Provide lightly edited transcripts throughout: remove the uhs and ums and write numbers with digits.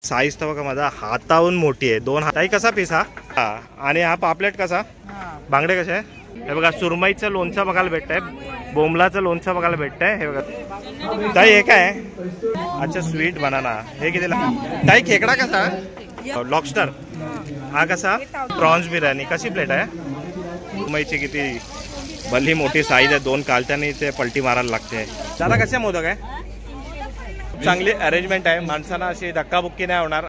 Size तर बघा माझा हाताहून मोठी आहे. 2 हात. कसा पीस हा? आणि हा पापलेट कसा? बांगडे कसे आहे? हे बघा सुरमईचं लोणचं बघायला भेटतंय, बोंबलाचं लोणचं बघायला भेटतंय. हे बघा ताई हे काय? अच्छा स्वीट बनाना. हे कितीला ताई? खेकडा कसा? लॉबस्टर. हा कसा? प्रॉन्स बिर्याणी कशी प्लेट आहे? सुरमईची किती भली मोठी साईज आहे. 2 कालत्याने ते पलटी मारायला लागते. दादा कसे मोदक आहे? चांगली अरेंजमेंट आहे, माणसांना अशी धक्काबुक्की नाही होणार.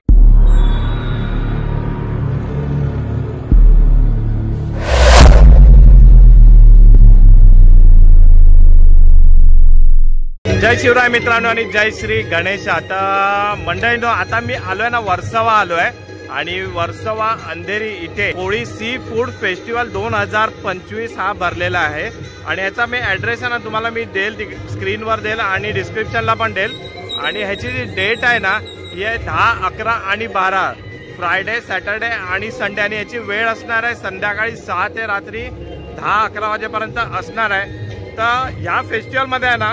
जय शिवराय मित्रांनो आणि जय श्री गणेश. आता मंडळींनो, आता मी आलोय ना वर्सोवा आलोय आणि वर्सोवा अंधेरी इथे कोळी सी फूड फेस्टिवल 2025 हा भरलेला आहे. आणि ह्याचा मी ॲड्रेस आहे ना तुम्हाला मी देईल, स्क्रीनवर देईल आणि डिस्क्रिप्शनला पण देईल. आणि ह्याची जी डेट आहे ना ही आहे 10, 11 आणि 12 फ्रायडे, सॅटर्डे आणि संडे. आणि याची वेळ असणार आहे संध्याकाळी 6 ते रात्री 10-11 वाजेपर्यंत असणार आहे. तर या फेस्टिवलमध्ये आहे ना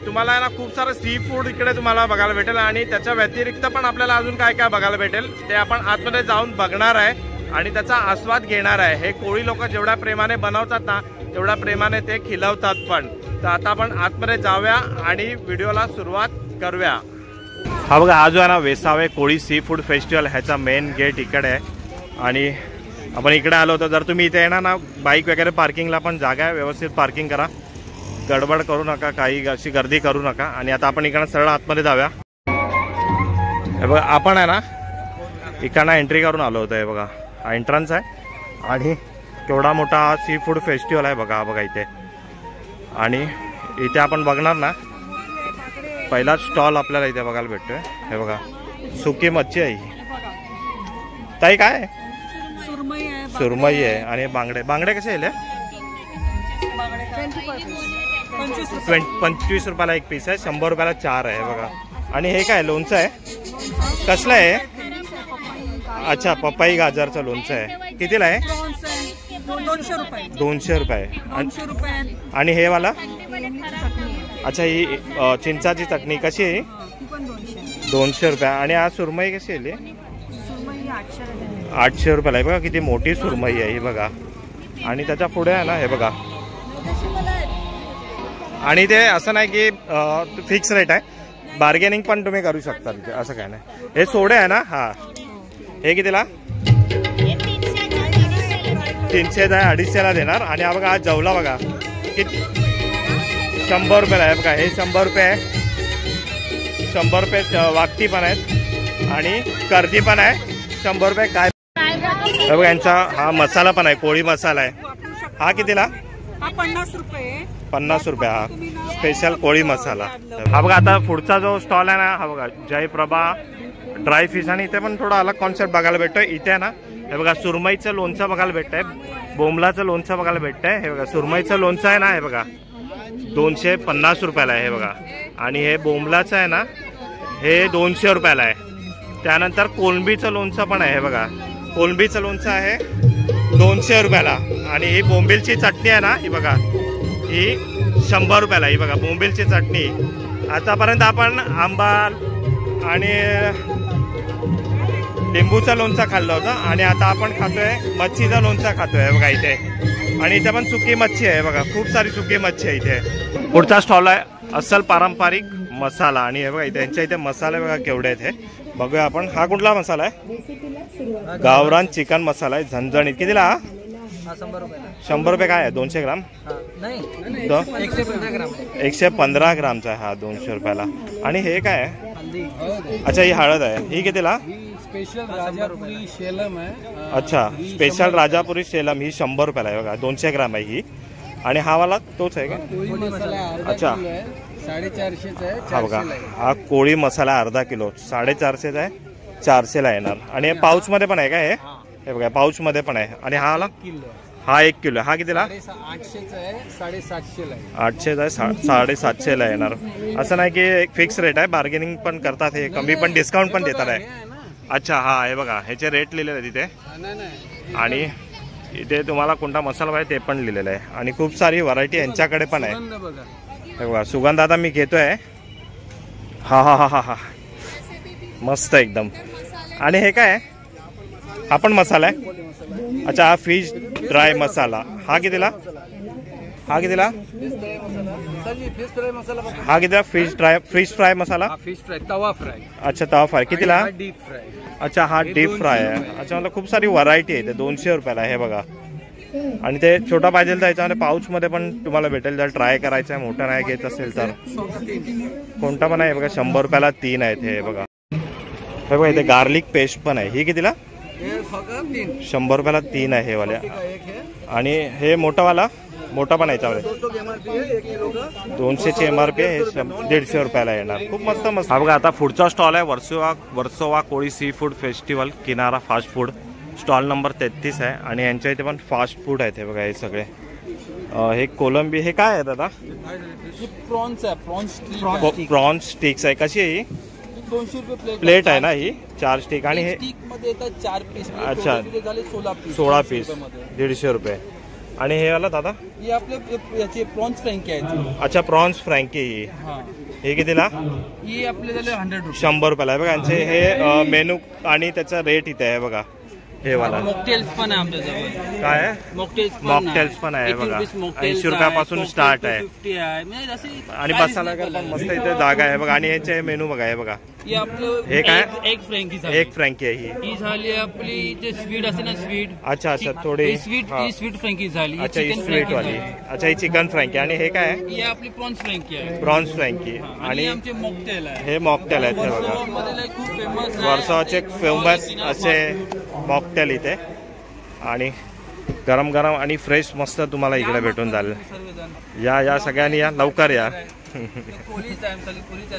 तुम्हाला आहे ना खूप सारं सी फूड इकडे तुम्हाला बघायला भेटेल. आणि त्याच्या व्यतिरिक्त पण आपल्याला अजून काय काय बघायला भेटेल ते आपण आतमध्ये जाऊन बघणार आहे आणि त्याचा आस्वाद घेणार आहे. हे कोळी लोक जेवढ्या प्रेमाने बनवतात ना तेवढ्या प्रेमाने ते खिलवतात पण. तर आता आपण आतमध्ये जाऊया आणि व्हिडिओला सुरुवात करूया. हा बघा हा जो आहे ना वेसावे कोळी सी फूड फेस्टिवल ह्याचा मेन गेट इकडे आहे. आणि आपण इकडे आलो होतो. जर तुम्ही इथे येणार ना बाईक वगैरे पार्किंगला पण जागा आहे, व्यवस्थित पार्किंग करा, गडबड करू नका, काही अशी गर्दी करू नका. आणि आता आपण इकडं सरळ आतमध्ये जाऊया. हे बघा आपण आहे ना इकडनं एंट्री करून आलो होतो. हे बघा हा एंट्रन्स आहे आणि केवढा मोठा सी फूड फेस्टिवल आहे बघा. बघा इथे. आणि इथे आपण बघणार ना पहिला स्टॉल आपल्याला इथे बघायला भेटतोय. हे बघा सुकी मच्छी आहे ही. ताई काय? सुरमई आहे आणि बांगडे. बांगडे कसे येले? 25 रुपयाला एक पीस आहे, 100 रुपयाला 4 आहे बघा. आणि हे काय लोणचं आहे? कसलं आहे? अच्छा पपई गाजरचं लोणचं आहे. कितीला आहे? 200 रुपये. आणि हे वाला? अच्छा ही चिंचाची चटणी कशी आहे? 200 रुपये. आणि आज सुरमई कशी आहे? 800 रुपयाला आहे बघा. किती मोठी सुरमई आहे ही बघा. आणि त्याच्या पुढे आहे ना हे बघा. आणि ते असं नाही की फिक्स रेट आहे, बार्गेनिंग पण तुम्ही करू शकता तिथे, असं काय नाही. हे सोडे आहे ना? हा हे कितीला? 300 आहे, 250ला देणार. आणि हा बघा हा जवला बघा किती 100 रुपयाला आहे बघा. हे 100 रुपये आहे. 100 रुपये वागती पण आहेत आणि कर्दी पण आहे. 100 रुपये काय बघा. यांचा हा मसाला पण आहे, कोळी मसाला आहे. हा कितीला? 50 रुपये. हा स्पेशल कोळी मसाला. हा बघा आता पुढचा जो स्टॉल आहे ना हा बघा जयप्रभा ड्राय फिश. आणि इथे पण थोडा अलग कॉन्सेप्ट बघायला भेटतोय. इथे आहे ना हे बघा सुरमईचं लोणचं बघायला भेटतंय, बोंबलाचं लोणचं बघायला भेटतंय. हे बघा सुरमईचं लोणचं आहे ना हे बघा 250 रुपयाला आहे हे बघा. आणि हे बोंबलाचं आहे ना हे 200 रुपयाला आहे. त्यानंतर कोलंबीचं लोणचं पण आहे हे बघा. कोलंबीचं लोणचं आहे 200 रुपयाला. आणि ही बोंबीलची चटणी आहे ना ही बघा ही 100 रुपयाला. ही बघा बोंबीलची चटणी. आतापर्यंत आपण आंबा आणि लिंबूचं लोणचं खाल्लं होतं आणि आता आपण खातोय मच्छीचं लोणचं खातोय बघा इथे. आणि इथे पण सुकी मच्छी आहे बघा, खूप सारी सुकी मच्छी आहे इथे. पुढचा स्टॉल आहे अस्सल पारंपरिक मसाला. आणि हे बघा इथे यांच्या इथे मसाले बघा केवढे आहेत हे बघूया आपण. हा कुठला मसाला आहे? गावरान चिकन मसाला आहे झणझणीत. कितीला हा? 100 रुपये. काय आहे? 200 ग्राम? 115 ग्रामचा आहे हा 200 रुपयाला. आणि हे काय आहे? अच्छा ही हळद आहे. ही कितीला? स्पेशल राजापुरी शेलम आहे. अच्छा स्पेशल राजापुरी शेलम ही 100 रुपयाला आहे बघा. 200 ग्राम आहे ही. आणि हा वाला तोच आहे का? अच्छा 450 आहे. हा बघा हा कोळी मसाला अर्धा किलो 450 आहे, 400ला येणार. आणि हे पाऊच मध्ये पण आहे का? हे बघा पाऊच मध्ये पण आहे. आणि हा वाला? हा 1 किलो. हा कितीला? 800 आहे, 750 आहे. 800 आहे, 750ला येणार. असं नाही की एक फिक्स रेट आहे, बार्गेनिंग पण करतात हे, कमी पण डिस्काउंट पण देतात आहे. अच्छा हा हे बघा ह्याचे रेट लिहिलेले आहे तिथे. आणि इथे तुम्हाला कोणता मसाला पाहिजे ते पण लिहिलेलं आहे. आणि खूप सारी व्हरायटी यांच्याकडे पण आहे. हे बघा सुगंध आता मी घेतोय. हा हा हा हा हा मस्त एकदम. आणि हे काय आहे? हा पण मसाला आहे. अच्छा, हा फिश ड्राय मसाला. हा कितीला? हा कितीला? हा कितीला? फिश फ्राय मसाला. फिश फ्राय तवा फ्राय. अच्छा, तवा फ्राय कितीला? Deep fry. अच्छा, हा डीप फ्राय आहे. अच्छा, मला खूप सारी व्हरायटी आहे. ते 200 रुपयाला आहे. हे बघा. आणि ते छोटा पाहिजे तर याच्यामध्ये पाऊच मध्ये पण तुम्हाला भेटेल. जर ट्राय करायचं आहे, मोठा नाही घेत असेल तर कोणता पण आहे बघा. 100 रुपयाला 3 आहेत. हे बघा. हे बघा, इथे गार्लिक पेस्ट पण आहे. ही कितीला? 100 रुपयाला 3 आहे हे वाल्या. आणि हे मोठावाला मोठा पण आहे याच्यामध्ये 200ची MRP आहे. 150 रुपयाला येणार. खूप मस्त मस्त. हा बघा, आता पुढचा स्टॉल आहे वर्सोवा कोळी सी फूड फेस्टिवल किनारा फास्ट फूड. स्टॉल नंबर 33 आहे. आणि यांच्या इथे पण फास्ट फूड आहेत. हे बघा, हे सगळे. हे कोलंबी. हे काय आहे दादा? प्रॉन्स आहे. प्रॉन्स स्टिक्स आहे. कशी आहे ही? 200 रुपये प्लेट आहे ना ही? 4 स्टिक. आणि हे मध्ये येतात 4 पीस. अच्छा, 16 पीस 150 रुपये. आणि हे वाला दादा? हे आपले याचे प्रॉन्स फ्रँकी आहेत. अच्छा, प्रॉन्स फ्रँकी. हे कितीला? ही आपले झाले 100 रुपये. 100 रुपयाला आहे बघा. यांचे हे मेनू आणि त्याचा रेट इथे आहे बघा. हे वाला मॉकटेल्स पण आहे आमच्याजवळ. काय आहे? मॉकटेल्स पण आहे बघा. 80 रुपयापासून स्टार्ट आहे. आणि बसायला पण मस्त इथे जागा आहे बघा. आणि याचे मेनू बघा. हे बघा, हे काय? एक फ्रँकी आहे ही झाली आपली. जे स्वीट असते ना, स्वीट. अच्छा अच्छा, थोडी स्वीट फ्रँकी झाली. अच्छा, ही स्वीट वाली. अच्छा, ही चिकन फ्रँकी. आणि हे काय आहे? ही आपली प्रॉन्स फ्रँकी आहे. प्रॉन्स फ्रँकी. आणि आमचे मॉकटेल आहे. हे मॉकटेल आहेत. हे बघा, खूप फेमस वर्सोवाचे फेमस असे मॉकटेल इथे. आणि गरम गरम आणि फ्रेश मस्त तुम्हाला इकडे भेटून जाईल. या सगळ्यांनी या, लवकर या.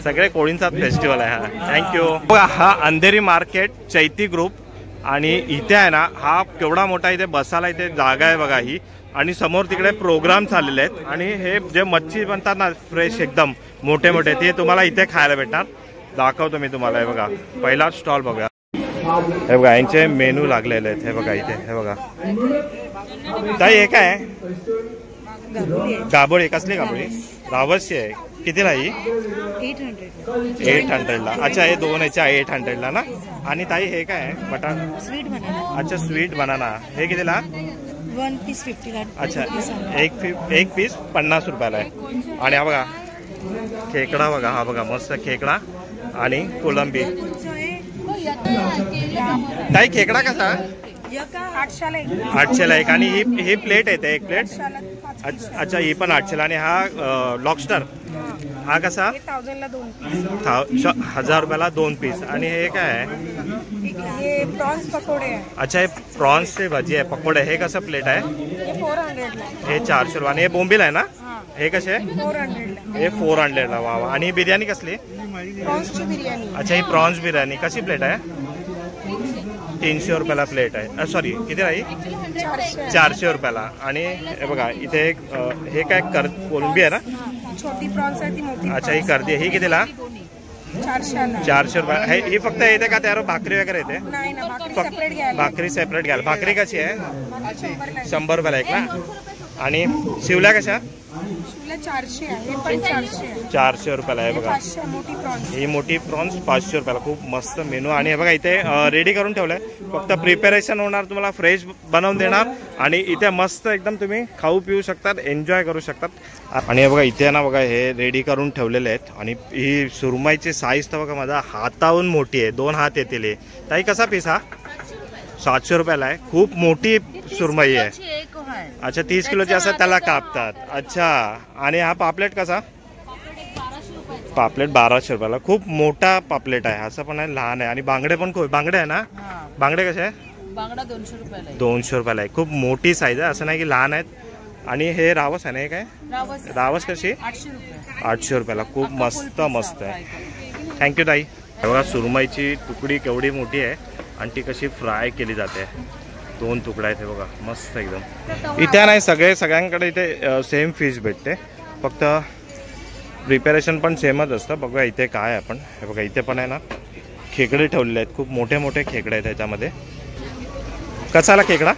सगळे कोळींचा फेस्टिवल आहे हा. थँक्यू. हा अंधेरी मार्केट चैती ग्रुप. आणि इथे आहे ना, हा केवढा मोठा इथे बसायला इथे जागा आहे बघा ही. आणि समोर तिकडे प्रोग्राम चाललेले आहेत. आणि हे जे मच्छी बनतात ना, फ्रेश एकदम मोठे मोठे, ते तुम्हाला इथे खायला भेटणार. दाखवतो मी तुम्हाला. हे बघा, पहिला स्टॉल बघा. हे बघा, यांचे मेनू लागलेले आहेत. हे बघा इथे. हे बघा ताई, हे काय आहे? गाभोळी. कसली गाभोळी? रावसची आहे. कितीला ही? 800ला. अच्छा, हे 2 याच्या 800ला ना. आणि ताई, हे काय आहे? बटाटा. अच्छा, स्वीट बनाना. हे कितीला? 1 पीस 50. अच्छा, एक पीस 50 रुपयाला आहे. आणि हा बघा खेकडा बघा. हा बघा, मस्त खेकडा आणि कोलंबी. ताई, खेकडा कसा? 800ला एक. आणि ही प्लेट येते, एक प्लेट. अच्छा, ही पण 800ला. आणि हा लॉबस्टर, हा कसा? 1000 रुपयाला 2 पीस. आणि हे काय आहे? प्रॉन्स पकोडे. अच्छा, हे प्रॉन्सचे भजी आहे, पकोडे. हे कसं प्लेट आहे? हे 400 रुपये. आणि हे बोंबील आहे ना? हे कसे? 400. हे 400ला. वा वा. आणि बिर्याणी कसली? बिर्याणी. अच्छा, ही प्रॉन्स बिर्याणी कशी प्लेट आहे? 300 रुपयाला प्लेट आहे. सॉरी, किती राही? 400 रुपयाला. आणि हे बघा इथे एक हे काय कोलंबी आहे ना? छोटी प्रॉन्स आहे ती मोठी. अच्छा, ही करते. ही कितीला? 400 रुपये. ही फक्त येते का त्यावर भाकरी वगैरे येते? भाकरी सेपरेट घ्याल. भाकरी कशी आहे? 100 रुपयाला एक ना. आणि शिवल्या कशा? 400 रुपयाला आहे बघा. ही मोठी प्रॉन्स 500 रुपयाला. खूप मस्त मेनू. आणि हे बघा इथे रेडी करून ठेवलंय. फक्त प्रिपेरेशन होणार, तुम्हाला फ्रेश बनवून देणार. आणि इथे मस्त एकदम तुम्ही खाऊ पिऊ शकतात, एन्जॉय करू शकतात. आणि हे बघा इथे ना बघा, हे रेडी करून ठेवलेले आहेत. आणि ही सुरमईची साईज तर बघा माझा हाताहून मोठी आहे. 2 हात येतील. ताई, कसा पीस हा? 700 रुपयाला आहे. खूप मोठी सुरमई आहे. अच्छा, 30 किलोची असं त्याला कापतात. अच्छा. आणि हा पापलेट कसा? पापलेट 1200 रुपयाला. खूप मोठा पापलेट आहे. असं पण आहे, लहान आहे. आणि बांगडे पण खूप. बांगडे आहे ना? बांगडे कसे आहे? बांगडा 200 रुपयाला. 200 रुपयाला आहे. खूप मोठी साईज आहे, असं नाही की लहान आहेत. आणि हे रावस आहे ना? हे काय? रावस कशी? 800 रुपयाला. खूप मस्त मस्त आहे. थँक्यू ताई. बघा सुरमईची तुकडी केवढी मोठी आहे आणि ती कशी फ्राय केली जाते. 2 तुकडा आहेत. हे बघा मस्त एकदम. इथे नाही सगळ्यांकडे इथे सेम फिश भेटते, फक्त प्रिपेरेशन पण सेमच असतं. बघा इथे काय आहे आपण. हे बघा इथे पण आहे ना खेकडे ठेवलेले आहेत. खूप मोठे मोठे खेकडे आहेत त्याच्यामध्ये. कसाला खेकडा?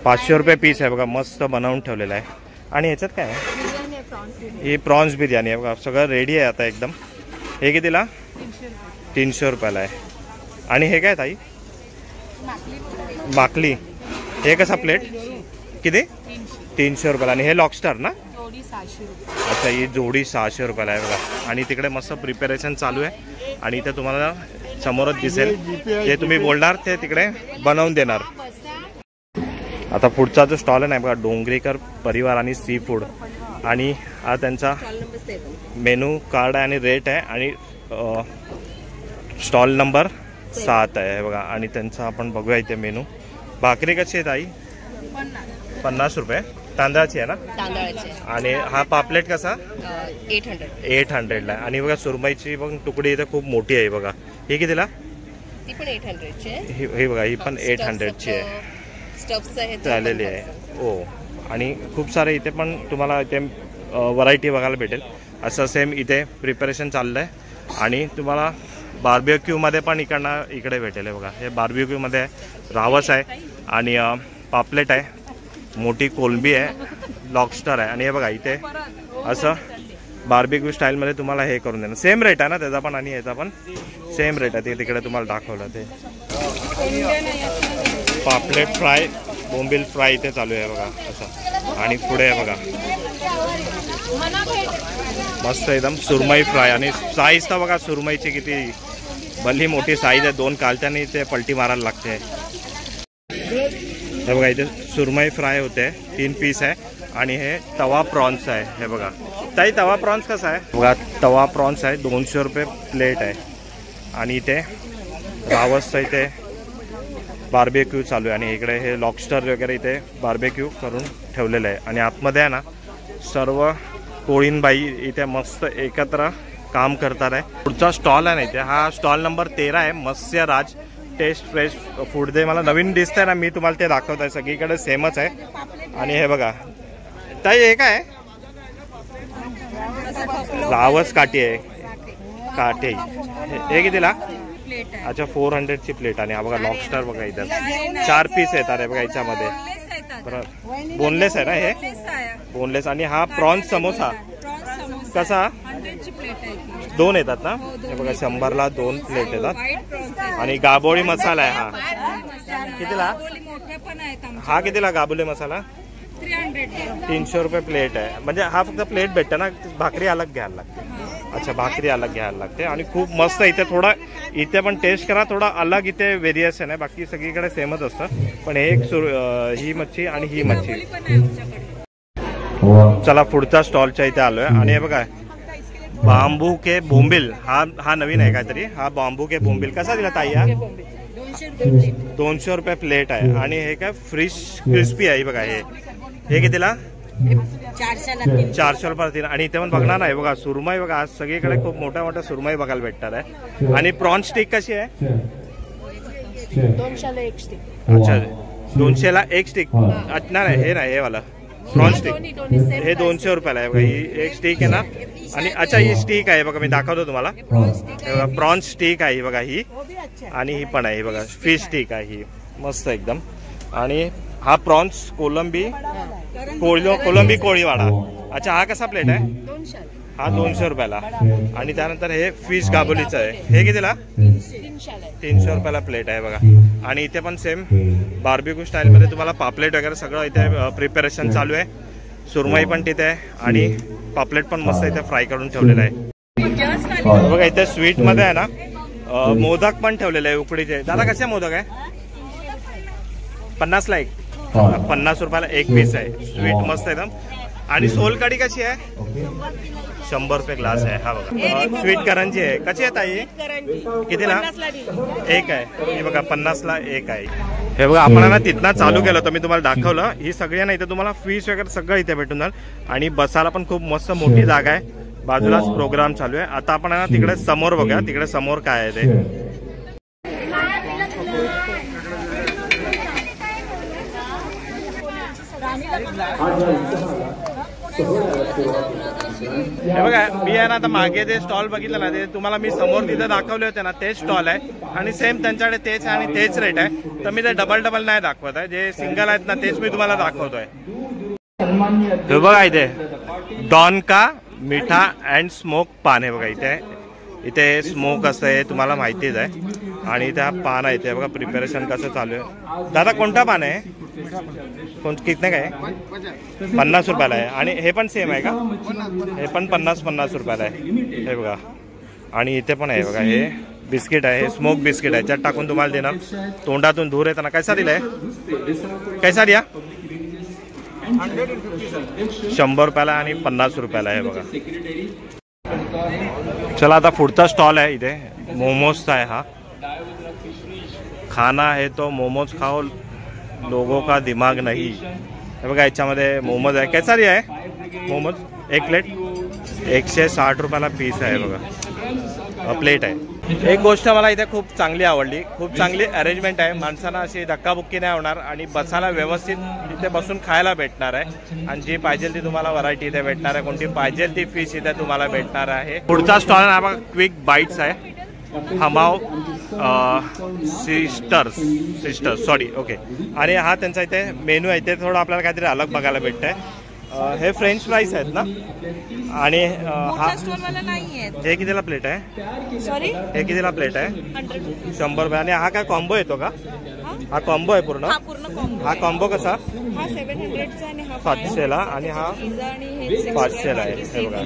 500 रुपये पीस आहे बघा. मस्त बनवून ठेवलेला आहे. आणि ह्याच्यात काय आहे? ही प्रॉन्स बिर्याणी आहे बघा. सगळं रेडी आहे आता एकदम. हे कितीला? 300 रुपयाला आहे. आणि हे काय ताई? माकली. हे कसा प्लेट किती? 300 रुपयाला. आणि हे लॉबस्टर ना? अच्छा, ही जोडी 600 रुपयाला आहे बघा. आणि तिकडे मस्त प्रिपरेशन चालू आहे आणि इथे तुम्हाला समोरच दिसेल जे तुम्ही बोलणार ते तिकडे बनवून देणार. आता पुढचा जो स्टॉल आहे ना बघा, डोंगरेकर परिवार आणि सी फूड. आणि हा त्यांचा मेनू कार्ड आहे आणि रेट आहे आणि स्टॉल नंबर 7 आहे बघा. आणि त्यांचा आपण बघूया इथे मेनू. भाकरी कशी आहे ताई? 50 रुपये. तांदळाची आहे ना? तांदळाचे. आणि हा पापलेट कसा? 800 ला. आणि बघा सुरमईची बघ तुकडी इथे खूप मोठी आहे बघा. ही कितीला? ती पण 800 ची आहे. ही बघा, ही पण 800 ची आहे. स्टफ्स आहे चालेली आहे. हो. आणि खूप सारे इथे पण तुम्हाला इथे व्हरायटी बघायला भेटेल. असं सेम इथे प्रिपरेशन चाललं आहे. आणि तुम्हाला बार्बेक्यूमध्ये पण इकडे भेटेल बघा. हे बार्बेक्यूमध्ये रावस आहे आणि पापलेट आहे, मोठी कोलंबी आहे, लॉबस्टर आहे. आणि हे बघा इथे असं बार्बेक्यू स्टाईलमध्ये तुम्हाला हे करून देणार. सेम रेट आहे ना त्याचा पण आणि ह्याचा पण सेम रेट आहे. ते तिकडे तुम्हाला दाखवलं ते पापलेट फ्राय, बोंबील फ्राय इथे चालू आहे बघा असं. आणि पुढे आहे बघा मस्त एकदम सुरमई फ्राय. आणि साईज तर बघा सुरमईची किती भली मोठी साईज आहे. 2 कालच्यानी ते पलटी मारायला लागते. हे बघा इथे सुरमई फ्राय होते, 3 पीस आहे. आणि हे तवा प्रॉन्स आहे. हे बघा ताई, तवा प्रॉन्स कसा आहे? बघा तवा प्रॉन्स आहे, 200 रुपये प्लेट आहे. आणि इथे रावसचं इथे बार्बेक्यू चालू आहे. आणि इकडे हे लॉबस्टर वगैरे इथे बार्बेक्यू करून ठेवलेलं आहे. आणि आतमध्ये आहे ना सर्व कोळीणबाई इथे मस्त एकत्र काम करतात आहे. पुढचा स्टॉल आहे ना इथे, हा स्टॉल नंबर 13 आहे, मत्स्यराज टेस्ट फ्रेश फूड. दे मला नवीन दिसतंय ना, मी तुम्हाला ते दाखवत आहे. सगळीकडे सेमच आहे. आणि हे बघा ताई, हे काय रावस काठी आहे, काठी. हे कितीला? अच्छा 400 ची प्लेट. आणि हा बघा लॉबस्टर बघा इथं 4 पीस येतात आहे बघा याच्यामध्ये. बरं बोनलेस आहे ना हे? बोनलेस. आणि हा प्रॉन्स समोसा कसा? 2 येतात ना? हे बघा 100ला 2 प्लेट येतात. आणि गाबोळी मसाला आहे हा कितीला? हा कितीला गाबोळी मसाला? 300 रुपये प्लेट आहे. म्हणजे हा फक्त प्लेट भेटते ना, भाकरी अलग घ्यायला लागते. अच्छा भाकरी अलग घ्यायला लागते. आणि खूप मस्त इथे थोडा इथे पण टेस्ट करा, थोडा अलग इथे व्हेरिएशन आहे. बाकी सगळीकडे सेमच असतं. पण एक ही मच्छी आणि ही मच्छी. चला पुढच्या स्टॉलच्या इथे आलोय. आणि हे बघा बांबू के बोंबिल, हा नवीन आहे काहीतरी. हा बांबू के बोंबिल कसा दिला ताई? 200 रुपये प्लेट आहे. आणि हे काय फ्रिश क्रिस्पी आहे बघा. हे कितीला? 400 रुपये. आणि इथे पण बघणार नाही बघा सुरमई बघा. आज सगळीकडे खूप मोठ्या मोठ्या सुरमई बघायला भेटतात आहे. आणि प्रॉन स्टिक कशी आहे? 200ला 1 स्टिक. अच्छा 200ला 1 स्टिक. नाही हे नाही, हे वाला प्रॉन स्टिक हे 200 रुपयाला आहे बघा. ही एक स्टिक आहे ना. आणि अच्छा ही स्टिक आहे बघा, मी दाखवतो तुम्हाला. प्रॉन स्टिक आहे बघा ही. आणि ही पण आहे बघा फिश स्टिक आहे ही, मस्त एकदम. आणि हा प्रॉन्स कोलंबी कोळीवाडा. अच्छा हा कसा प्लेट आहे? 200. हा 200 रुपयाला. आणि त्यानंतर हे फिश गाबोलीचं आहे. हे कितीला? 300 रुपयाला प्लेट आहे बघा. आणि इथे पण सेम बार्बेक्यू स्टाईल मध्ये तुम्हाला पापलेट वगैरे सगळं इथे प्रिपरेशन चालू आहे. सुरमई पण तिथे आहे आणि पापलेट पण मस्त इथे फ्राय करून ठेवलेलं आहे बघा. इथे स्वीट मध्ये आहे ना मोदक पण ठेवलेले आहे उकडीचे. दादा कसे मोदक आहे? 50ला 1. 50 रुपयाला 1 पीस आहे. स्वीट मस्त एकदम. आणि सोलकढी कशी आहे? 100 रुपये ग्लास आहे. हा बघा स्वीट करंजी आहे. कशी आहे ताई? कितीला? 1 आहे. ही बघा 50ला 1 आहे. हे बघा आपण ना तिथनं चालू केलं तर मी तुम्हाला दाखवलं. ही सगळी ना इथे तुम्हाला फिश वगैरे सगळं इथे भेटून जाईल. आणि बसायला पण खूप मस्त मोठी जागा आहे. बाजूलाच प्रोग्राम चालू आहे. आता आपण ना तिकडे समोर बघा, तिकडे समोर काय आहे ते. हे बघा मी आहे ना आता मागे ते स्टॉल बघितलं ना, ते तुम्हाला मी समोर तिथे दाखवले होते ना, तेच स्टॉल आहे. आणि सेम त्यांच्याकडे तेच आहे आणि तेच रेट आहे. तर मी ते डबल नाही दाखवत आहे. जे सिंगल आहेत ना तेच मी तुम्हाला दाखवतोय. हे बघा इथे डॉन का मीठा अँड स्मोक पान आहे बघा. इथे इथे स्मोक असतं हे तुम्हाला माहितीच आहे. आणि इथे हा पान आहे ते बघा प्रिपरेशन कसं चालू आहे. दादा कोणता पान आहे? कितने काय? 50 रुपयाला आहे. आणि हे पण सेम आहे का? हे पण 50 रुपयाला आहे हे बघा. आणि इथे पण आहे बघा हे बिस्किट आहे, हे स्मोक बिस्किट आहे. त्यात टाकून तुम्हाला देणार, तोंडातून धूर येताना. कैसा दिलाय? कैसा दिया? 100 रुपयाला आणि 50 रुपयाला आहे बघा. चला आता पुढचा स्टॉल आहे इथे मोमोजचा आहे. हा खाना है तो मोमोज खाओ, लोगों का दिमाग नहीं. हे बघा याच्यामध्ये मोमोज आहे. कैसा दिया आहे मोमोज? एक प्लेट 160 रुपयाला पीस आहे बघा, प्लेट आहे. एक गोष्ट मला इथे खूप चांगली आवडली, खूप चांगली अरेंजमेंट आहे. माणसांना अशी धक्काबुक्की नाही होणार आणि बसायला व्यवस्थित इथे बसून खायला भेटणार आहे. आणि जी पाहिजे ती तुम्हाला व्हरायटी इथे भेटणार आहे. कोणती पाहिजे ती फिश इथे तुम्हाला भेटणार आहे. पुढचा स्टॉल हा बघा क्विक बाईट्स आहे. हमाव सिस्टर्स सॉरी ओके. आणि हा त्यांचा इथे मेनू आहे. ते थोडं आपल्याला काहीतरी अलग बघायला भेटतंय. हे फ्रेंच फ्राईज आहेत ना. आणि हा हे कितीला प्लेट आहे? सॉरी हे कितीला प्लेट आहे? 100 रुपये. आणि हा काय कॉम्बो येतो का? हा कॉम्बो आहे पूर्ण. हा कॉम्बो कसा? 700 ला आणि हा 500 ला आहे हे बघा.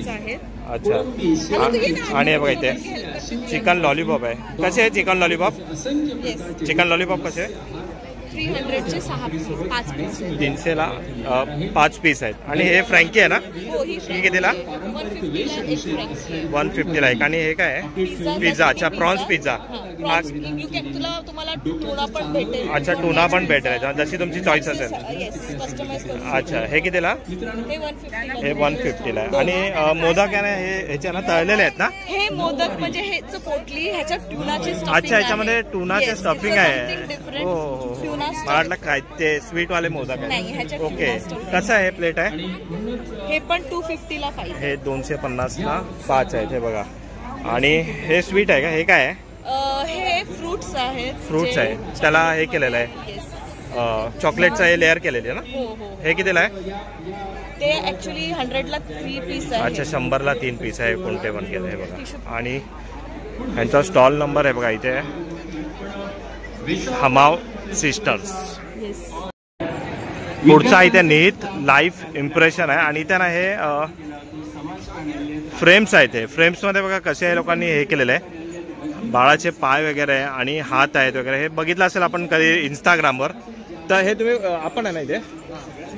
अच्छा. आणि हे बघा इथे चिकन लॉलीपॉप आहे. कसे आहे चिकन लॉलीपॉप? चिकन लॉलीपॉप कसे? 300 ला 5 पीस आहेत. आणि हे फ्रँकी आहे ना? ही कितीला? 150 ला एक. आणि हे काय आहे? पिझ्झा. अच्छा प्रॉन्स पिझ्झा. अच्छा टुना पण भेटेल जशी तुमची चॉईस असेल. अच्छा हे कितीला? हे 150 ला आहे. आणि मोदक आहे ना हे ह्याच्या ना तळलेले आहेत ना? हे मोदक म्हणजे हेच पोटली ह्याच्यात ट्यूनाची स्टफिंग अच्छा याच्यामध्ये टुनाचे स्टफिंग आहे. हो हो मला वाटलं काय ते स्वीट वाले मोदक आहे. ओके कसं आहे प्लेट आहे? हे पण 250 ला 5. हे 250 ला 5 आहेत हे बघा. आणि हे स्वीट आहे का? हे काय आहे? हे फ्रुट्स आहेत. फ्रुट्स आहे. त्याला हे केलेलं आहे चॉकलेटचं हे लेअर केलेली आहे ना? हे कितीला आहे? ते ऍक्च्युली 100 ला 3 पीस आहे. अच्छा 100 ला 3 पीस आहे. कोणते पण केलं हे बघा. आणि ह्यांचा स्टॉल नंबर आहे बघा इथे हमाव सिस्टर्स. पुढचा इथे निहित लाईफ इम्प्रेशन आहे. आणि इथे ना हे फ्रेम्स आहेत. हे फ्रेम्समध्ये बघा कसे लोकांनी हे केलेलं आहे. बाळाचे पाय वगैरे आहे आणि हात आहेत वगैरे. हे बघितलं असेल आपण कधी इंस्टाग्रामवर. तर हे तुम्ही आपण आहे ना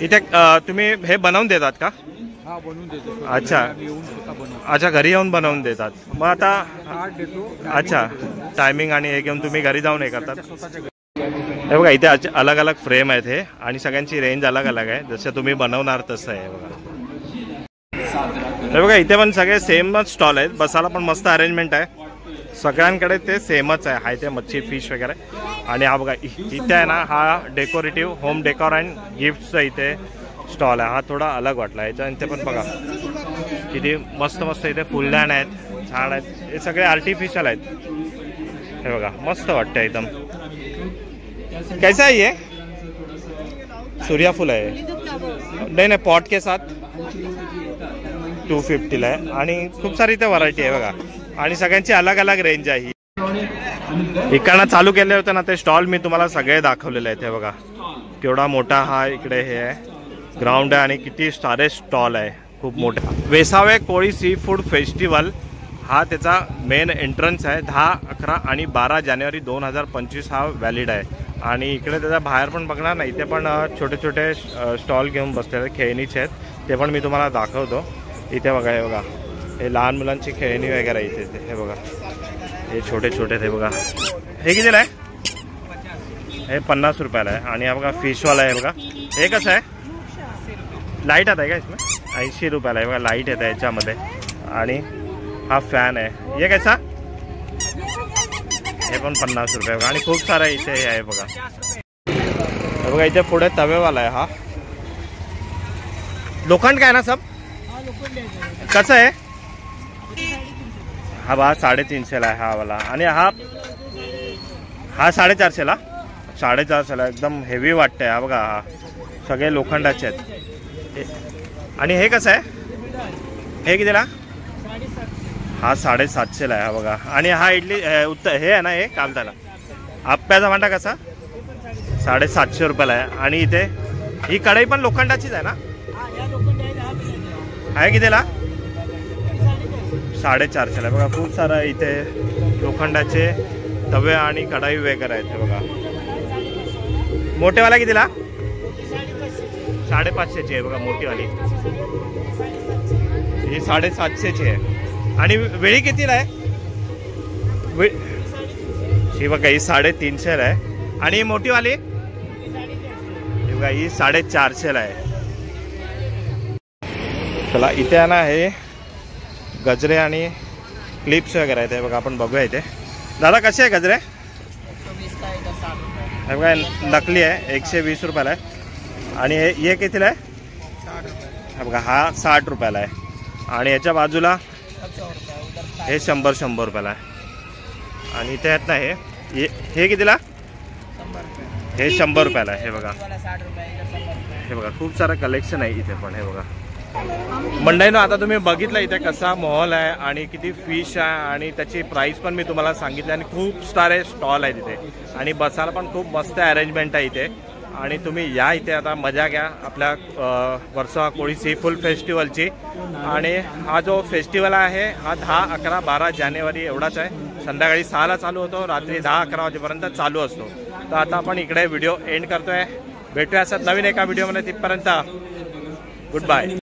इथे तुम्ही हे बनवून देतात का? अच्छा अच्छा घरी येऊन बनवून देतात. मग आता अच्छा टायमिंग आणि हे घेऊन तुम्ही घरी जाऊन हे करतात. हे बघा इथे अलग अलग फ्रेम आहेत हे. आणि सगळ्यांची रेंज अलग अलग आहे. जसं तुम्ही बनवणार तसं आहे बघा. हे बघा इथे पण सगळे सेमच स्टॉल आहेत. बसायला पण मस्त अरेंजमेंट आहे. सगळ्यांकडे ते सेमच आहे. हाय ते मच्छी फिश वगैरे. आणि हा बघा इथे आहे ना हा डेकोरेटिव्ह होम डेकोर अँड गिफ्टचा इथे स्टॉल आहे. हा थोडा अलग वाटला. याच्या इथे पण बघा किती मस्त मस्त इथे फुलदाण आहेत, झाड आहेत. हे सगळे आर्टिफिशियल आहेत. हे बघा मस्त वाटतं एकदम. कैसा है ये? सूर्यफूल है. नहीं नहीं पॉट के साथ 250 ला आहे. आणि खूप सारी इथे व्हरायटी आहे बघा. आणि सगळ्यांची अलग अलग रेंज आहे. इकडनं चालू केले होते ना ते स्टॉल मी तुम्हाला सगळे दाखवलेले आहेत. हे बघा केवढा मोठा हा इकडे हे आहे ग्राउंड आहे. आणि किती सारे स्टॉल आहे खूप मोठे. वेसावे कोळी सी फूड फेस्टिवल हा त्याचा मेन एंट्रन्स आहे. 10, 11 आणि 12 जानेवारी 2025 हा व्हॅलिड आहे. आणि इकडे त्याच्या बाहेर पण बघणार नाही. इथे पण छोटे छोटे स्टॉल घेऊन बसलेले खेळणीचे आहेत. ते पण मी तुम्हाला दाखवतो. इथे बघा हे बघा हे लहान मुलांची खेळणी वगैरे इथे. हे बघा हे छोटे छोटे ते बघा. हे कितीला आहे? हे 50 रुपयाला आहे. आणि हा बघा फिशवाला आहे बघा. हे कसं आहे? लाईट आता आहे का इसमें? 80 रुपयाला आहे बघा. लाईट येतं याच्यामध्ये. आणि हा फॅन आहे. हे कैसा? हे पण 50 रुपये बघा. आणि खूप सारा इथे हे आहे बघा. हे बघा इथे पुढे तवेवाला आहे. हा लोखंड काय ना सब कसं आहे? हा बा 350 ला आहे हा वाला. आणि हा 450 ला. 450 ला एकदम हेवी वाटतंय. हा बघा हा सगळे लोखंडाचे आहेत. आणि हे कसं आहे? हे कितीला? हा 750ला आहे हा बघा. आणि हा इडली हे आहे ना, हे कालदाला आप्प्याचा भांडा कसा 750 रुपयाला आहे. आणि इथे ही कढई पण लोखंडाचीच आहे ना, आहे कितीला 450ला आहे बघा. खूप सारा इथे लोखंडाचे तवे आणि कढाई वगैरे आहेत बघा. मोठेवाला कितीला 550ची आहे बघा मोठीवाली. ही 750ची आहे. आणि वेळी कितीला आहे ही बघा, ही 350ला आहे. आणि ही मोठीवाली ही बघा, ही 450ला आहे. चला इथे आहे ना, हे गजरे आणि क्लिप्स वगैरे आहेत बघा. आपण बघूया इथे. दादा कसे आहे गजरे? हे बघा नकली आहे, 120 रुपयाला आहे. आणि हे कितीला आहे? हा बघा, हा 60 रुपयाला आहे. आणि याच्या बाजूला हे 100 रुपयाला आहे. आणि इथे आहेत ना, हे कितीला? हे 100 रुपयाला आहे. हे बघा, हे बघा खूप सारं कलेक्शन आहे इथे पण. हे बघा मंडळींनो, आता तुम्ही बघितलं इथे कसा मॉल आहे आणि किती फिश आहे आणि त्याची प्राइस पण मी तुम्हाला सांगितली. आणि खूप सारे स्टॉल आहेत इथे आणि बसायला पण खूप मस्त अरेंजमेंट आहे इथे. आणि तुम्ही या इथे आता मजा घ्या आपल्या वर्सोवा कोळी सी फूड फेस्टिवलची. आणि हा जो फेस्टिवल आहे हा 10, 11, 12 जानेवारी एवढाच आहे. संध्याकाळी 6ला चालू होतो, रात्री 10, 11 वाजेपर्यंत चालू असतो. तर आता आपण इकडे व्हिडिओ एंड करतोय. भेटूया असं नवीन एका व्हिडिओमध्ये. तिथपर्यंत गुड बाय.